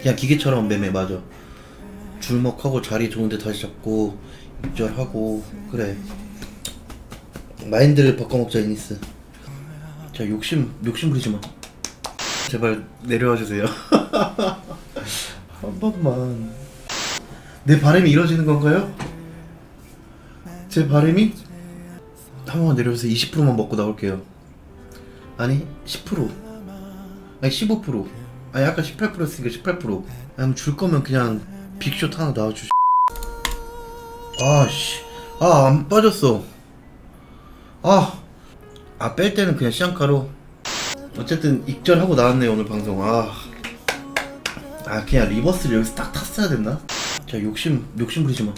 그냥 기계처럼 매매. 맞아. 줄먹하고 자리 좋은데 다시 잡고 입절하고. 그래, 마인드를 바꿔먹자 이니스. 자, 욕심 부리지마. 제발 내려와주세요. 한 번만. 내 바람이 이루어지는 건가요? 제 바람이? 한 번만 내려오세요. 20%만 먹고 나올게요. 아니 10%, 아니 15%, 아니 아까 18% 했으니까 18%. 아니면 줄 거면 그냥 빅숏 하나 나와주시. 아씨, 안 빠졌어. 뺄 때는 그냥 시장가로. 어쨌든 익절하고 나왔네요 오늘 방송. 그냥 리버스를 여기서 딱 탔어야 됐나? 자, 욕심 부리지 마.